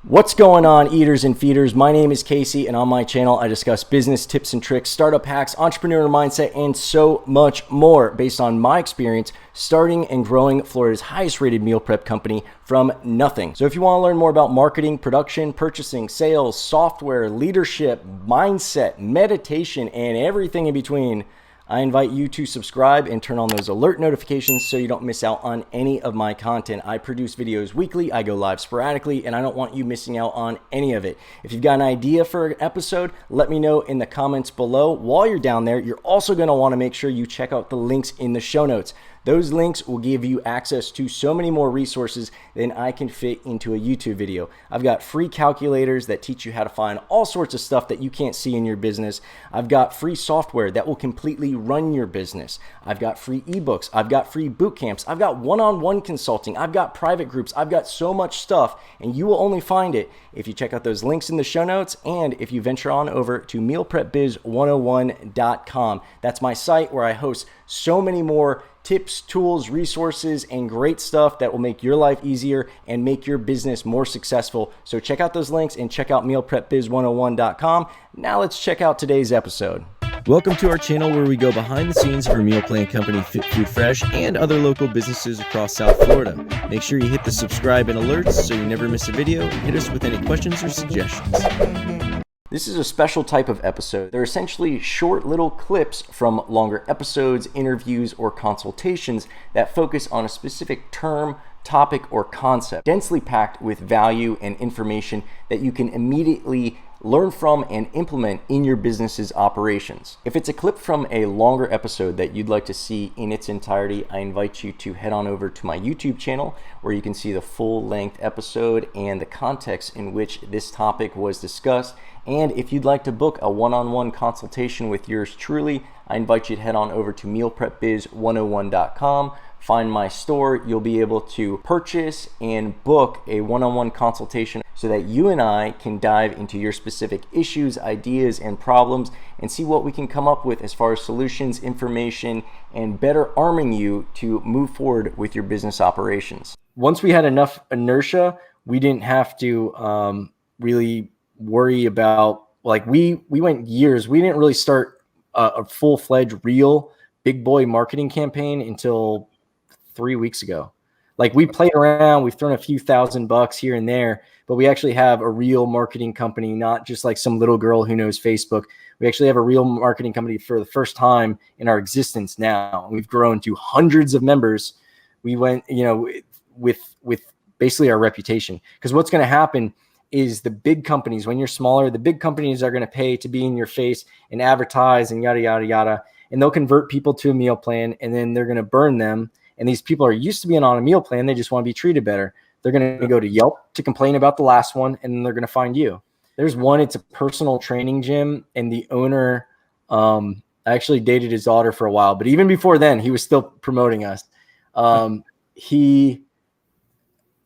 What's going on, eaters and feeders? My name is Casey, and on my channel, I discuss business tips and tricks, startup hacks, entrepreneur mindset, and so much more based on my experience starting and growing Florida's highest rated meal prep company from nothing. So if you want to learn more about marketing, production, purchasing, sales, software, leadership, mindset, meditation, and everything in between, I invite you to subscribe and turn on those alert notifications so you don't miss out on any of my content. I produce videos weekly, I go live sporadically, and I don't want you missing out on any of it. If you've got an idea for an episode, let me know in the comments below. While you're down there, you're also going to want to make sure you check out the links in the show notes. Those links will give you access to so many more resources than I can fit into a YouTube video. I've got free calculators that teach you how to find all sorts of stuff that you can't see in your business. I've got free software that will completely run your business. I've got free ebooks. I've got free boot camps. I've got one-on-one consulting. I've got private groups. I've got so much stuff, and you will only find it if you check out those links in the show notes and if you venture on over to mealprepbiz101.com. That's my site where I host so many more tips, tools, resources, and great stuff that will make your life easier and make your business more successful. So check out those links and check out mealprepbiz101.com. Now let's check out today's episode. Welcome to our channel where we go behind the scenes for meal plan company Fit Food Fresh and other local businesses across South Florida. Make sure you hit the subscribe and alerts so you never miss a video, and hit us with any questions or suggestions. This is a special type of episode. They're essentially short little clips from longer episodes, interviews, or consultations that focus on a specific term, topic, or concept, densely packed with value and information that you can immediately learn from and implement in your business's operations. If it's a clip from a longer episode that you'd like to see in its entirety, I invite you to head on over to my YouTube channel where you can see the full-length episode and the context in which this topic was discussed. And if you'd like to book a one-on-one consultation with yours truly, I invite you to head on over to mealprepbiz101.com. Find my store. You'll be able to purchase and book a one-on-one consultation so that you and I can dive into your specific issues, ideas, and problems and see what we can come up with as far as solutions, information, and better arming you to move forward with your business operations. Once we had enough inertia, we didn't have to really worry about, like, we went years. We didn't really start a full-fledged real big boy marketing campaign until 3 weeks ago. Like, we played around, we've thrown a few $1,000 here and there, but we actually have a real marketing company, not just like some little girl who knows Facebook. We actually have a real marketing company for the first time in our existence now. We've grown to hundreds of members. We went, with basically our reputation. Because what's going to happen is the big companies, when you're smaller, the big companies are going to pay to be in your face and advertise and yada, yada, yada. And they'll convert people to a meal plan, and then they're going to burn them. And these people are used to being on a meal plan. They just want to be treated better. They're going to go to Yelp to complain about the last one, and then they're going to find you. There's one, it's a personal training gym, and the owner, I actually dated his daughter for a while, but even before then, he was still promoting us.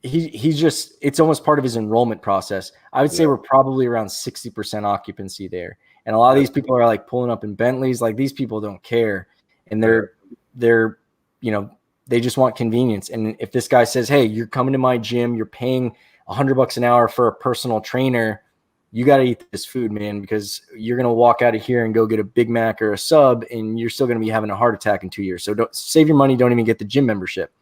He's just, it's almost part of his enrollment process. I would say we're probably around 60% occupancy there. And a lot of these people are like pulling up in Bentleys. Like, these people don't care. And they're, they just want convenience. And if this guy says, hey, you're coming to my gym, you're paying $100 an hour for a personal trainer, you got to eat this food, man, because you're going to walk out of here and go get a Big Mac or a sub, and you're still going to be having a heart attack in 2 years. So don't save your money. Don't even get the gym membership.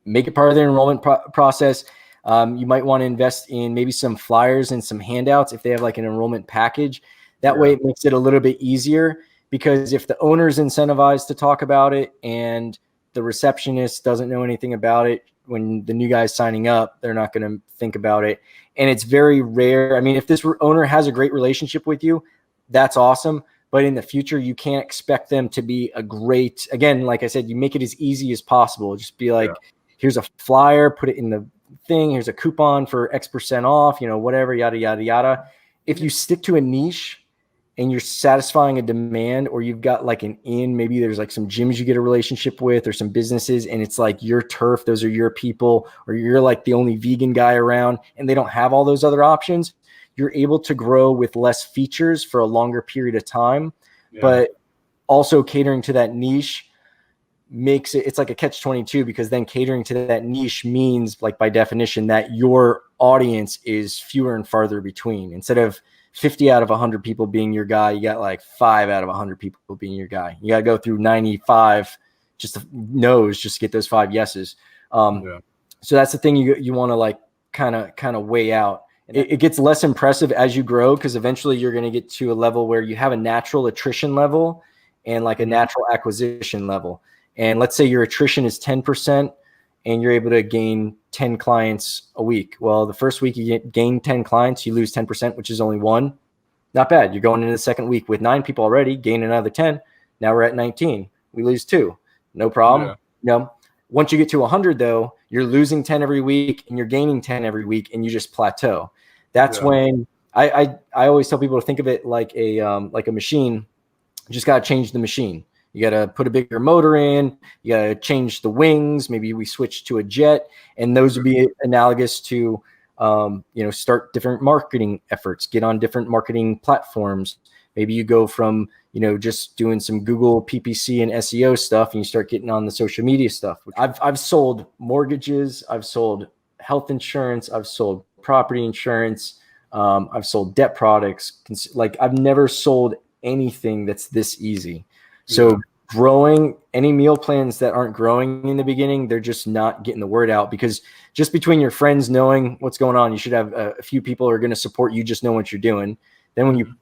Make it part of their enrollment process. You might want to invest in maybe some flyers and some handouts if they have like an enrollment package. That way it makes it a little bit easier, because if the owner's incentivized to talk about it and the receptionist doesn't know anything about it, when the new guy's signing up, they're not going to think about it. And it's very rare. I mean, if this owner has a great relationship with you, that's awesome. But in the future, you can't expect them to be a great, again, like I said, you make it as easy as possible. Just be like, here's a flyer, put it in the thing. Here's a coupon for X% off, whatever, yada, yada, yada. If you stick to a niche and you're satisfying a demand, or you've got like maybe there's like some gyms you get a relationship with or some businesses, and it's like your turf, those are your people, or you're like the only vegan guy around and they don't have all those other options, you're able to grow with less features for a longer period of time. But also catering to that niche makes it's like a catch-22, because then catering to that niche means, like, by definition, that your audience is fewer and farther between. Instead of 50 out of 100 people being your guy, you got like 5 out of 100 people being your guy. You got to go through 95 just no's just to get those 5 yeses. So that's the thing you want to like kind of weigh out. It gets less impressive as you grow, because eventually you're going to get to a level where you have a natural attrition level and like a natural acquisition level. And let's say your attrition is 10% and you're able to gain 10 clients a week. Well, the first week you gain 10 clients, you lose 10%, which is only 1. Not bad. You're going into the second week with 9 people already, gain another 10. Now we're at 19. We lose 2. No problem. No. Once you get to 100 though, you're losing 10 every week and you're gaining 10 every week, and you just plateau. That's when I always tell people to think of it like a machine. You just got to change the machine. You got to put a bigger motor in. You got to change the wings. Maybe we switch to a jet, and those would be analogous to, start different marketing efforts, get on different marketing platforms. Maybe you go from, just doing some Google PPC and SEO stuff, and you start getting on the social media stuff. I've sold mortgages. I've sold health insurance. I've sold property insurance. I've sold debt products. Like, I've never sold anything that's this easy. So growing, any meal plans that aren't growing in the beginning, they're just not getting the word out, because just between your friends knowing what's going on, you should have a few people who are going to support you, just know what you're doing. Then when you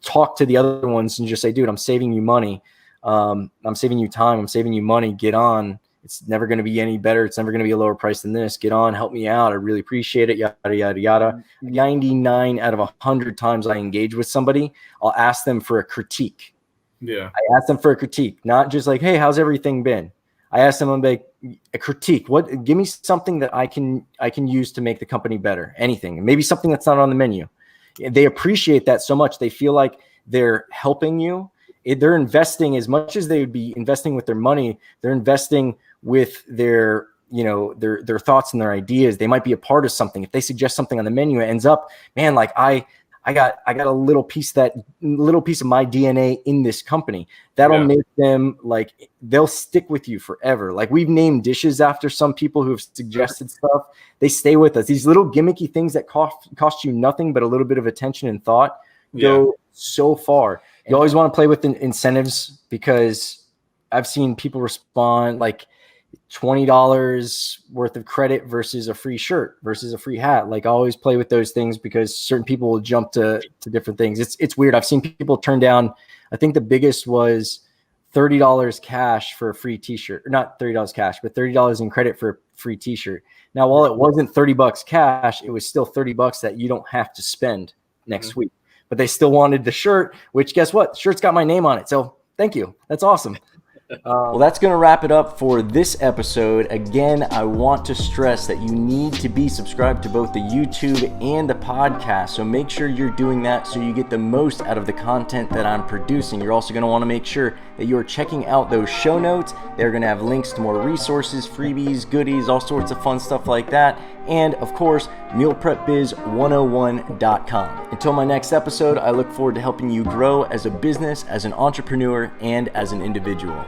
talk to the other ones and just say, dude, I'm saving you money. I'm saving you time. I'm saving you money. Get on. It's never going to be any better. It's never going to be a lower price than this. Get on. Help me out. I really appreciate it. Yada, yada, yada. 99 out of 100 times I engage with somebody, I'll ask them for a critique. I ask them for a critique, not just like, hey, how's everything been? I ask them, I'm like, a critique. Give me something that I can use to make the company better. Anything. Maybe something that's not on the menu. They appreciate that so much. They feel like they're helping you. They're investing as much as they would be investing with their money. They're investing with their thoughts and their ideas. They might be a part of something. If they suggest something on the menu, it ends up, man, like I got a little piece of my DNA in this company. That'll make them, like, they'll stick with you forever. Like, we've named dishes after some people who have suggested stuff. They stay with us. These little gimmicky things that cost you nothing but a little bit of attention and thought go so far. You always want to play with incentives, because I've seen people respond like $20 worth of credit versus a free shirt versus a free hat. Like, I always play with those things, because certain people will jump to different things. It's weird. I've seen people turn down, I think the biggest was $30 cash for a free t-shirt, or not $30 cash, but $30 in credit for a free t-shirt. Now, while it wasn't $30 cash, it was still $30 that you don't have to spend next week, but they still wanted the shirt, which, guess what? The shirt's got my name on it. So thank you. That's awesome. Well, that's going to wrap it up for this episode. Again, I want to stress that you need to be subscribed to both the YouTube and the podcast. So make sure you're doing that so you get the most out of the content that I'm producing. You're also going to want to make sure that you're checking out those show notes. They're going to have links to more resources, freebies, goodies, all sorts of fun stuff like that. And of course, mealprepbiz101.com. Until my next episode, I look forward to helping you grow as a business, as an entrepreneur, and as an individual.